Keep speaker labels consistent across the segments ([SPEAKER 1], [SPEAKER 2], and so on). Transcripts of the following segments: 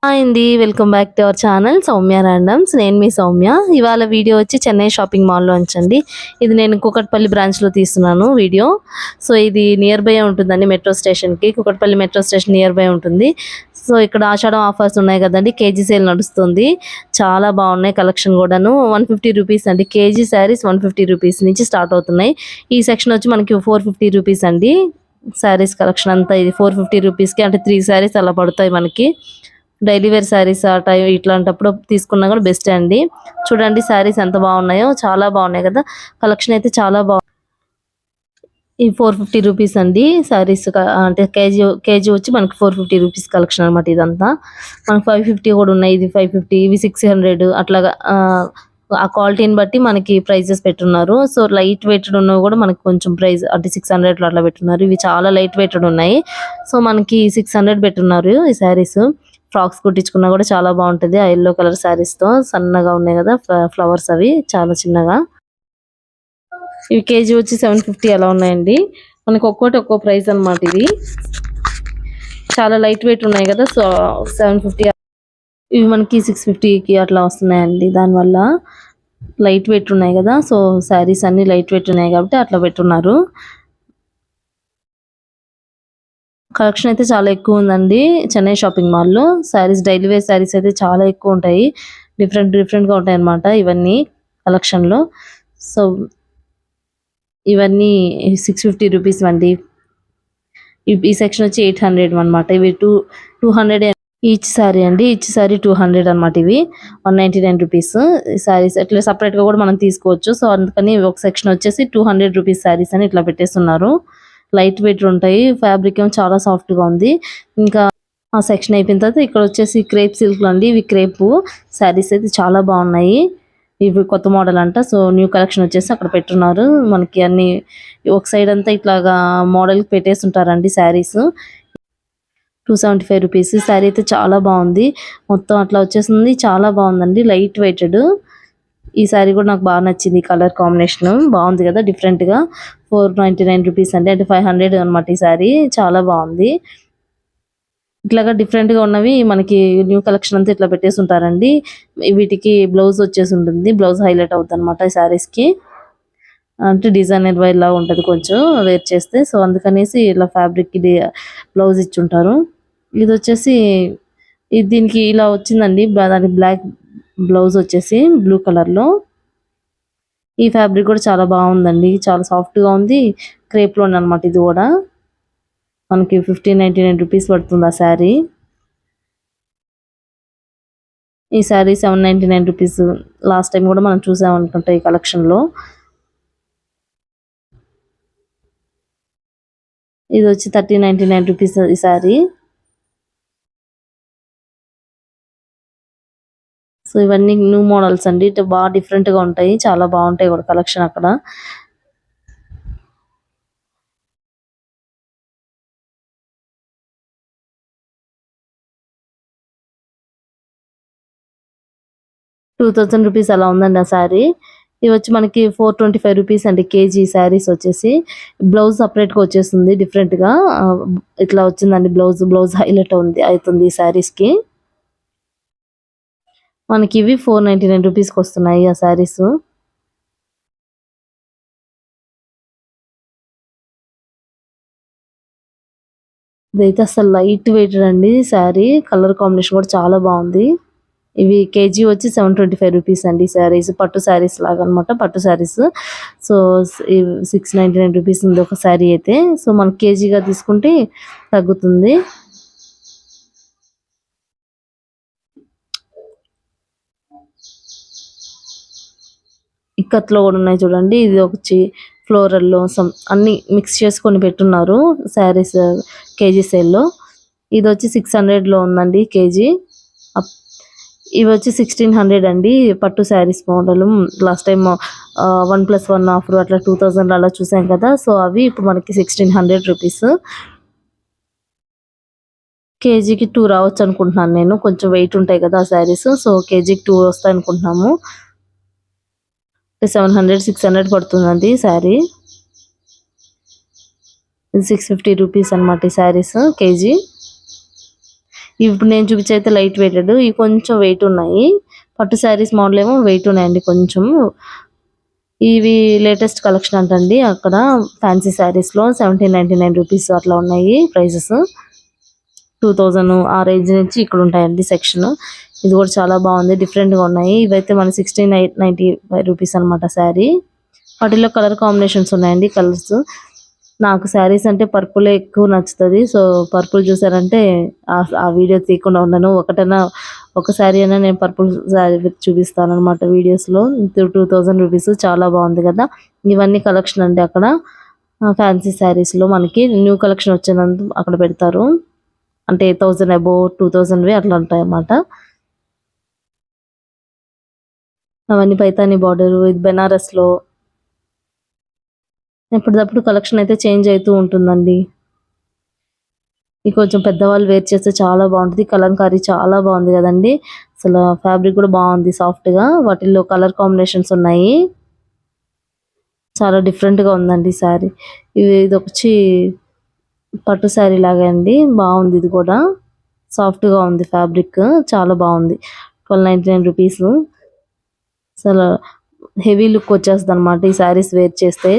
[SPEAKER 1] Hi అండి. Welcome back to our channel Soumya randoms. నేను మీ సౌమ్య. ఇవాళ వీడియో వచ్చి చెన్నై షాపింగ్ మాల్లో ఉంచండి. ఇది నేను కూకట్పల్లి బ్రాంచ్లో తీస్తున్నాను వీడియో. సో ఇది నియర్ బై ఉంటుందండి మెట్రో స్టేషన్కి. Kukatpally metro station near by ఉంటుంది. సో ఇక్కడ ఆషాఢం ఆఫర్స్ ఉన్నాయి కదండి, కేజీ సేల్ నడుస్తుంది. చాలా బాగున్నాయి కలెక్షన్ కూడాను. 150 రూపీస్ అండి. కేజీ శారీస్ 150 రూపీస్ నుంచి స్టార్ట్ అవుతున్నాయి. ఈ సెక్షన్ వచ్చి మనకి 450 రూపీస్ అండి. శారీస్ కలెక్షన్ అంతా ఇది 450 రూపీస్కి, అంటే 3 శారీస్ అలా పడతాయి మనకి. డైలీ వేర్ శారీస్ ఆ టైం ఇట్లాంటప్పుడు తీసుకున్నా కూడా బెస్ట్ అండి. చూడండి శారీస్ ఎంత బాగున్నాయో, చాలా బాగున్నాయి కదా. కలెక్షన్ అయితే చాలా బాగుంది. ఈ 450 రూపీస్ అండి శారీస్. అంటే కేజీ వచ్చి మనకి 450 రూపీస్ కలెక్షన్ అనమాట. ఇదంతా మనకి 550 కూడా ఉన్నాయి. ఇది 550, ఇవి 600 అట్లాగా. ఆ క్వాలిటీని బట్టి మనకి ప్రైజెస్ పెట్టున్నారు. సో లైట్ వెయిటెడ్ ఉన్నవి కూడా మనకి కొంచెం ప్రైస్ అంటే 600 అట్లా పెట్టున్నారు. ఇవి చాలా లైట్ వెయిటెడ్ ఉన్నాయి. సో మనకి 600 పెట్టున్నారు ఈ శారీస్. ఫ్రాక్స్ కుట్టించుకున్నా కూడా చాలా బాగుంటుంది. ఆ ఎల్లో కలర్ శారీస్ తో సన్నగా ఉన్నాయి కదా ఫ్లవర్స్, అవి చాలా చిన్నగా. ఇవి కేజీ వచ్చి 750 అలా ఉన్నాయండి. మనకి ఒక్కోటి ఒక్కో ప్రైస్ అనమాట. ఇది చాలా లైట్ వెయిట్ ఉన్నాయి కదా, సో 750. ఇవి మనకి 650కి అట్లా వస్తున్నాయండి. దానివల్ల లైట్ వెయిట్ ఉన్నాయి కదా, సో శారీస్ అన్ని లైట్ వెయిట్ ఉన్నాయి కాబట్టి అట్లా పెట్టున్నారు. కలెక్షన్ అయితే చాలా ఎక్కువ ఉందండి చెన్నై షాపింగ్ మాల్లో. శారీస్, డైలీ వేర్ శారీస్ అయితే చాలా ఎక్కువ ఉంటాయి. డిఫరెంట్గా ఉంటాయి అన్నమాట ఇవన్నీ కలెక్షన్లో. సో ఇవన్నీ 650 రూపీస్ అండి. ఈ సెక్షన్ వచ్చి 800 అనమాట. ఇవి 200 ఈచ్ శారీ అండి. ఈచ్ శారీ 200 అనమాట. ఇవి 199 రూపీస్. శారీస్ ఇట్లా సపరేట్గా కూడా మనం తీసుకోవచ్చు. సో అందుకని ఒక సెక్షన్ వచ్చేసి 200 రూపీస్ శారీస్ అని ఇట్లా పెట్టేస్తున్నారు. లైట్ వెయిట్ ఉంటాయి. ఫ్యాబ్రిక్ ఏమో చాలా సాఫ్ట్గా ఉంది. ఇంకా ఆ సెక్షన్ అయిపోయిన తర్వాత ఇక్కడ వచ్చేసి క్రేప్ సిల్క్లు అండి. ఇవి క్రేప్ శారీస్ అయితే చాలా బాగున్నాయి. ఇవి కొత్త మోడల్ అంట. సో న్యూ కలెక్షన్ వచ్చేసి అక్కడ పెట్టున్నారు. మనకి అన్ని ఒక సైడ్ అంతా ఇట్లాగా మోడల్ పెట్టేసి ఉంటారండి శారీస్. 275 రూపీస్. శారీ అయితే చాలా బాగుంది. మొత్తం అట్లా వచ్చేసింది. చాలా బాగుందండి, లైట్ వెయిటెడ్. ఈ శారీ కూడా నాకు బాగా నచ్చింది. కలర్ కాంబినేషన్ బాగుంది కదా, డిఫరెంట్గా. 499 రూపీస్ అండి, అంటే 500 అనమాట. ఈ శారీ చాలా బాగుంది. ఇట్లాగా డిఫరెంట్గా ఉన్నవి మనకి న్యూ కలెక్షన్ అంతా ఇట్లా పెట్టేసి ఉంటారండి. వీటికి బ్లౌజ్ వచ్చేసి ఉంటుంది. బ్లౌజ్ హైలైట్ అవుతుంది అనమాట ఈ శారీస్కి. అంటే డిజైనర్ వైర్ లాగా ఉంటుంది కొంచెం వేర్ చేస్తే. సో అందుకనేసి ఇలా ఫ్యాబ్రిక్ ఇది బ్లౌజ్ ఇచ్చుంటారు. ఇది వచ్చేసి దీనికి ఇలా వచ్చిందండి. దానికి బ్లాక్ బ్లౌజ్ వచ్చేసి బ్లూ కలర్లో. ఈ ఫ్యాబ్రిక్ కూడా చాలా బాగుందండి, చాలా సాఫ్ట్గా ఉంది. క్రేప్లో అనమాట. ఇది కూడా మనకి 1599 రూపీస్ పడుతుంది ఆ శారీ. ఈ శారీ 799 రూపీస్. లాస్ట్ టైం కూడా మనం చూసాం అనుకుంటా ఈ కలెక్షన్లో. ఇది వచ్చి 1399 రూపీస్ ఈ శారీ. సో ఇవన్నీ న్యూ మోడల్స్ అండి. ఇటు బాగా డిఫరెంట్గా ఉంటాయి, చాలా బాగుంటాయి కూడా కలెక్షన్ అక్కడ. ₹2000 అలా ఉందండి ఆ శారీ. ఇవి వచ్చి మనకి 425 రూపీస్ అండి కేజీ. శారీస్ వచ్చేసి బ్లౌజ్ సపరేట్గా వచ్చేస్తుంది డిఫరెంట్గా. ఇట్లా వచ్చిందండి బ్లౌజ్ హైలైట్ అవుతుంది ఈ శారీస్కి. మనకి ఇవి 499 రూపీస్కి వస్తున్నాయి ఆ శారీస్. ఇదైతే అసలు లైట్ వెయిటెడ్ అండి శారీ. కలర్ కాంబినేషన్ కూడా చాలా బాగుంది. ఇవి కేజీ వచ్చి 725 రూపీస్ అండి. శారీస్ పట్టు శారీస్ లాగా అనమాట, పట్టు శారీస్. సో 699 రూపీస్ ఉంది ఒక శారీ అయితే. సో మనకి కేజీగా తీసుకుంటే తగ్గుతుంది. ఇక్కత్లో కూడా ఉన్నాయి చూడండి. ఇది వచ్చి ఫ్లోరల్లో అన్ని మిక్స్ చేసుకొని పెట్టున్నారు శారీస్ కేజీ సేల్లో. ఇది వచ్చి 600లో ఉందండి కేజీ. ఇవి వచ్చి 1600 అండి. పట్టు saris model. Last time 1+1 offer అట్లా 2000 అలా చూసాం కదా. సో అవి ఇప్పుడు మనకి 1600 రూపీస్. కేజీకి 2 రావచ్చు అనుకుంటున్నాను నేను. కొంచెం వెయిట్ ఉంటాయి కదా ఆ శారీస్. సో కేజీకి 2 వస్తాయి అనుకుంటున్నాము. 700-600 పడుతుందండి శారీ. 650 రూపీస్ అనమాట ఈ శారీస్ కేజీ. ఇప్పుడు నేను చూపించే అయితే లైట్ వెయిటెడ్, ఇవి కొంచెం వెయిట్ ఉన్నాయి. పట్టు శారీస్ మోడల్ ఏమో వెయిట్ ఉన్నాయండి కొంచెం. ఇవి లేటెస్ట్ కలెక్షన్ అంటండి. అక్కడ ఫ్యాన్సీ శారీస్ లో 1799 రూపీస్ అట్లా ఉన్నాయి ప్రైజెస్. 2000 ఆ రేంజ్ నుంచి ఇక్కడ ఉంటాయండి సెక్షన్. ఇది కూడా చాలా బాగుంది, డిఫరెంట్ గా ఉన్నాయి. ఇవైతే మన 1695 రూపీస్ అనమాట శారీ. వాటిలో కలర్ కాంబినేషన్స్ ఉన్నాయండి, కలర్స్. నాకు శారీస్ అంటే పర్పుల్ ఎక్కువ నచ్చుతుంది. సో పర్పుల్ చూసారంటే ఆ వీడియో తీయకుండా ఉండను. ఒక శారీ అయినా నేను పర్పుల్ శారీ చూపిస్తాను అనమాట వీడియోస్ లో. 2000 రూపీస్, చాలా బాగుంది కదా. ఇవన్నీ కలెక్షన్ అండి అక్కడ ఫ్యాన్సీ శారీస్ లో. మనకి న్యూ కలెక్షన్ వచ్చినందుకు అక్కడ పెడతారు. అంటే 1000 అబోవ్ 2000 అట్లా ఉంటాయి అన్నమాట. అవన్నీ పైతాని బార్డర్ ఇది బెనారస్ లో. ఎప్పటికప్పుడు కలెక్షన్ అయితే చేంజ్ అవుతూ ఉంటుందండి. ఇది కొంచెం పెద్దవాళ్ళు వేర్ చేస్తే చాలా బాగుంటుంది. కలంకారీ చాలా బాగుంది కదండి. అసలు ఫ్యాబ్రిక్ కూడా బాగుంది, సాఫ్ట్ గా. వాటిల్లో కలర్ కాంబినేషన్స్ ఉన్నాయి. చాలా డిఫరెంట్ గా ఉందండి శారీ. ఇది వచ్చి పట్టు శారీ లాగా అండి, బాగుంది. ఇది కూడా సాఫ్ట్ గా ఉంది, ఫ్యాబ్రిక్ చాలా బాగుంది. 1299 రూపీస్. అసలు హెవీ లుక్ వచ్చేస్తుంది అనమాట ఈ శారీస్ వేర్ చేస్తే.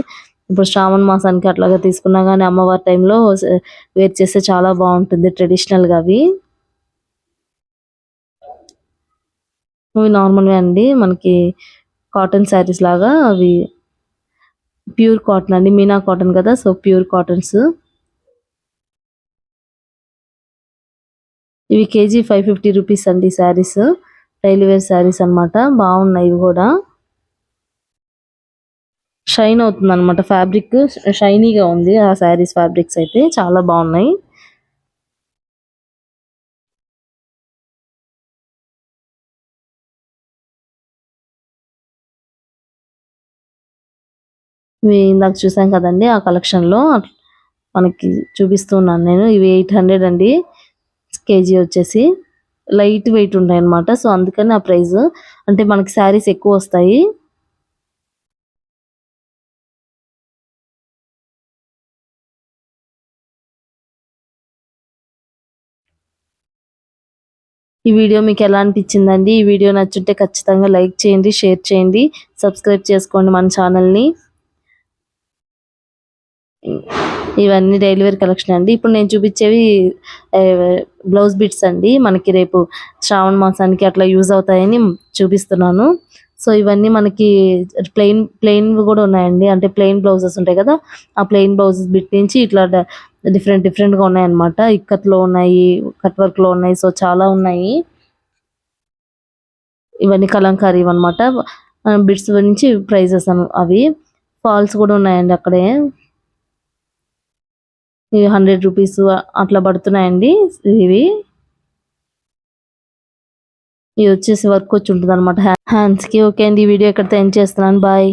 [SPEAKER 1] ఇప్పుడు శ్రావణ మాసానికి అట్లాగా తీసుకున్నా కానీ అమ్మవారి టైంలో వేర్ చేస్తే చాలా బాగుంటుంది ట్రెడిషనల్ గా. అవి నార్మల్గా అండి మనకి కాటన్ శారీస్ లాగా. అవి ప్యూర్ కాటన్ అండి, మీనా కాటన్ కదా, సో ప్యూర్ కాటన్స్. ఇవి కేజీ 550 రూపీస్ అండి శారీస్. డైలీ వేర్ శారీస్ అనమాట, బాగున్నాయి ఇవి కూడా. షైన్ అవుతుంది అనమాట ఫ్యాబ్రిక్, షైనీగా ఉంది ఆ శారీస్. ఫ్యాబ్రిక్స్ అయితే చాలా బాగున్నాయి. ఇవి ఇందాక చూసాం కదండి ఆ కలెక్షన్ లో మనకి చూపిస్తున్నాను నేను. ఇవి 800 అండి కేజీ వచ్చేసి. లైట్ వెయిట్ ఉంటాయి అనమాట, సో అందుకని ఆ ప్రైస్. అంటే మనకి శారీస్ ఎక్కువ వస్తాయి. ఈ వీడియో మీకు ఎలా అనిపించిందండి? ఈ వీడియో నచ్చుంటే ఖచ్చితంగా లైక్ చేయండి, షేర్ చేయండి, సబ్స్క్రైబ్ చేసుకోండి మన ఛానల్ని. ఇవన్నీ డైలీ వేర్ కలెక్షన్ అండి. ఇప్పుడు నేను చూపించేవి బ్లౌజ్ బిట్స్ అండి. మనకి రేపు శ్రావణ మాసానికి అట్లా యూజ్ అవుతాయని చూపిస్తున్నాను. సో ఇవన్నీ మనకి ప్లెయిన్ కూడా ఉన్నాయండి. అంటే ప్లెయిన్ బ్లౌజెస్ ఉంటాయి కదా, ఆ ప్లెయిన్ బ్లౌజెస్ బిట్ నుంచి ఇట్లా డిఫరెంట్ గా ఉన్నాయన్నమాట. ఇక్కత్లో ఉన్నాయి, కట్ వర్క్ లో ఉన్నాయి, సో చాలా ఉన్నాయి. ఇవన్నీ కలంకారీ అనమాట. బిట్స్ నుంచి ప్రైజెస్ అవి. ఫాల్స్ కూడా ఉన్నాయండి అక్కడే. ఇవి 100 రూపీస్ అట్లా పడుతున్నాయండి. ఇవి ఇది వచ్చేసి వర్క్ వచ్చి ఉంటుంది అనమాట హ్యాండ్స్ కి. ఓకే అండి, ఈ వీడియో ఎక్కడితో ఎండ్ చేస్తున్నాను. బాయ్.